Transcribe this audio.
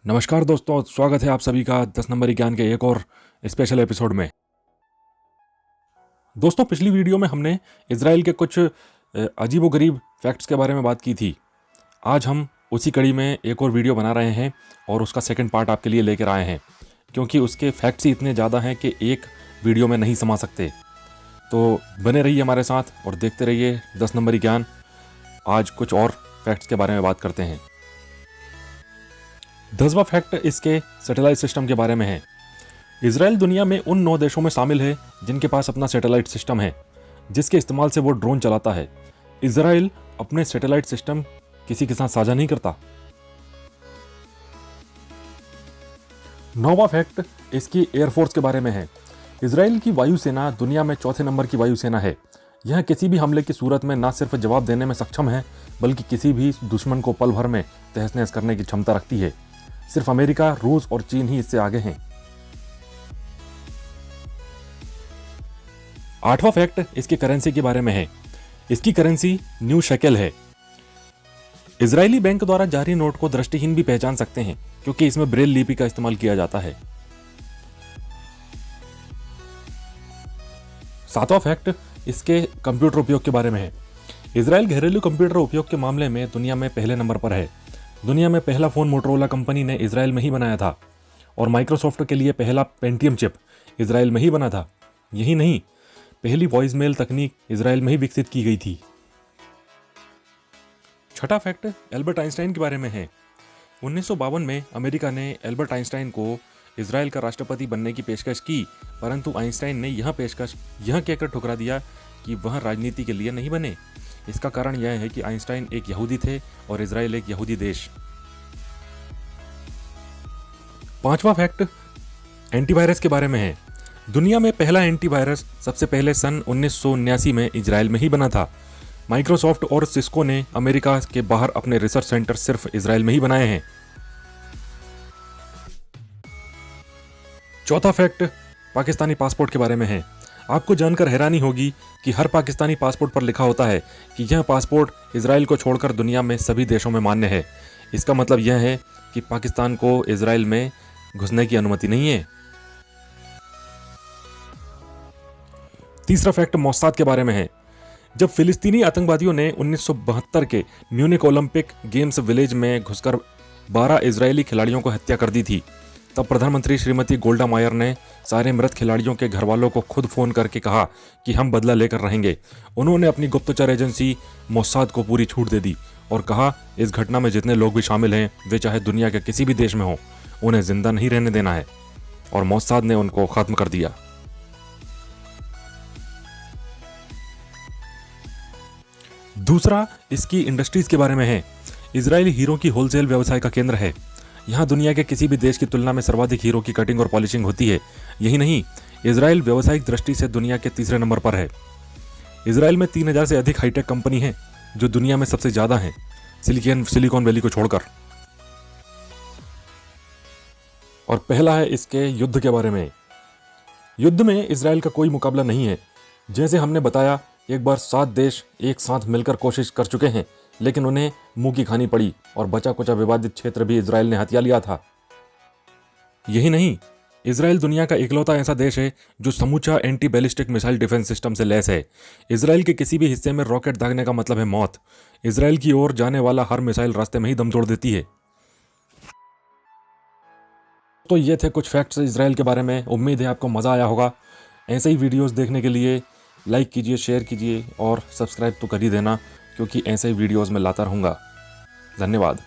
नमस्कार दोस्तों, स्वागत है आप सभी का 10 नंबरी ज्ञान के एक और स्पेशल एपिसोड में। दोस्तों, पिछली वीडियो में हमने इजराइल के कुछ अजीबोगरीब फैक्ट्स के बारे में बात की थी। आज हम उसी कड़ी में एक और वीडियो बना रहे हैं और उसका सेकंड पार्ट आपके लिए लेकर आए हैं, क्योंकि उसके फैक्ट्स ही इतने ज़्यादा हैं कि एक वीडियो में नहीं समा सकते। तो बने रहिए हमारे साथ और देखते रहिए 10 नंबरी ज्ञान। आज कुछ और फैक्ट्स के बारे में बात करते हैं। 10वां फैक्ट इसके सैटेलाइट सिस्टम के बारे में है। इजराइल दुनिया में उन 9 देशों में शामिल है जिनके पास अपना सैटेलाइट सिस्टम है, जिसके इस्तेमाल से वो ड्रोन चलाता है। इजराइल अपने सैटेलाइट सिस्टम किसी के साथ साझा नहीं करता। 9वां फैक्ट इसकी एयरफोर्स के बारे में है। इजराइल की वायुसेना दुनिया में चौथे नंबर की वायुसेना है। यह किसी भी हमले की सूरत में न सिर्फ जवाब देने में सक्षम है, बल्कि किसी भी दुश्मन को पल भर में तहस नहस करने की क्षमता रखती है। सिर्फ अमेरिका, रूस और चीन ही इससे आगे हैं। 8वां फैक्ट इसकी करेंसी के बारे में है। इसकी करेंसी न्यू शेकेल है। इजरायली बैंक द्वारा जारी नोट को दृष्टिहीन भी पहचान सकते हैं, क्योंकि इसमें ब्रेल लिपि का इस्तेमाल किया जाता है। 7वां फैक्ट इसके कंप्यूटर उपयोग के बारे में है। इजराइल घरेलू कंप्यूटर उपयोग के मामले में दुनिया में पहले नंबर पर है। दुनिया में पहला फोन मोटोरोला कंपनी ने इजराइल में ही बनाया था और माइक्रोसॉफ्ट के लिए पहला पेंटियम चिप इजराइल में ही बना था। यही नहीं, पहली वॉइस मेल तकनीक इजराइल में ही विकसित की गई थी। 6वां फैक्ट एल्बर्ट आइंस्टाइन के बारे में है। 1952 में अमेरिका ने एल्बर्ट आइंस्टाइन को इजराइल का राष्ट्रपति बनने की पेशकश की, परंतु आइंस्टाइन ने यह पेशकश यह कहकर ठुकरा दिया कि वह राजनीति के लिए नहीं बने। इसका कारण यह है कि आइंस्टाइन एक यहूदी थे और इजराइल एक यहूदी देश। 5वां फैक्ट एंटीवायरस के बारे में है। दुनिया में पहला एंटीवायरस सबसे पहले सन 1979 में इजराइल में ही बना था। माइक्रोसॉफ्ट और सिस्को ने अमेरिका के बाहर अपने रिसर्च सेंटर सिर्फ इजराइल में ही बनाए हैं। 4वां फैक्ट पाकिस्तानी पासपोर्ट के बारे में है। आपको जानकर हैरानी होगी कि हर पाकिस्तानी पासपोर्ट पर लिखा होता है कि यह पासपोर्ट इजराइल को छोड़कर दुनिया में सभी देशों में मान्य है। इसका मतलब यह है कि पाकिस्तान को इजराइल में घुसने की अनुमति नहीं है। 3वां फैक्ट मोसाद के बारे में है। जब फिलिस्तीनी आतंकवादियों ने 1972 के म्यूनिक ओलंपिक गेम्स विलेज में घुसकर 12 इजरायली खिलाड़ियों को हत्या कर दी थी, तब प्रधानमंत्री श्रीमती गोल्डा मायर ने सारे मृत खिलाड़ियों के घर वालों को खुद फोन करके कहा कि हम बदला लेकर रहेंगे। उन्होंने अपनी गुप्तचर एजेंसी मोसाद को पूरी छूट दे दी और कहा, इस घटना में जितने लोग भी शामिल हैं, वे चाहे दुनिया के किसी भी देश में हों, उन्हें जिंदा नहीं रहने देना है। और मोसाद ने उनको खत्म कर दिया। दूसरा इसकी इंडस्ट्रीज के बारे में है। इजराइल हीरो की होलसेल व्यवसाय का केंद्र है। यहाँ दुनिया के किसी भी देश की तुलना में सर्वाधिक हीरो की कटिंग और पॉलिशिंग होती है। यही नहीं, इजराइल व्यावसायिक दृष्टि से दुनिया के तीसरे नंबर पर है। इजराइल में 3000 से अधिक हाईटेक कंपनी हैं, जो दुनिया में सबसे ज्यादा हैं, सिलिकॉन वैली को छोड़कर। और पहला है इसके युद्ध के बारे में। युद्ध में इजराइल का कोई मुकाबला नहीं है। जैसे हमने बताया, एक बार 7 देश एक साथ मिलकर कोशिश कर चुके हैं, लेकिन उन्हें मुंह की खानी पड़ी और बचा कुचा विवादित क्षेत्र भी इजराइल ने हथिया लिया था। यही नहीं, इजराइल दुनिया का इकलौता ऐसा देश है जो समूचा anti ballistic missile defence system से लैस है। इजराइल के किसी भी हिस्से में रॉकेट दागने का मतलब है मौत। इजराइल की ओर जाने वाला हर मिसाइल रास्ते में ही दम तोड़ देती है। तो ये थे कुछ फैक्ट्स इजराइल के बारे में। उम्मीद है आपको मजा आया होगा। ऐसे ही वीडियोस देखने के लिए लाइक कीजिए, शेयर कीजिए और सब्सक्राइब तो कर ही देना, क्योंकि ऐसे वीडियोस में लाता रहूँगा। धन्यवाद।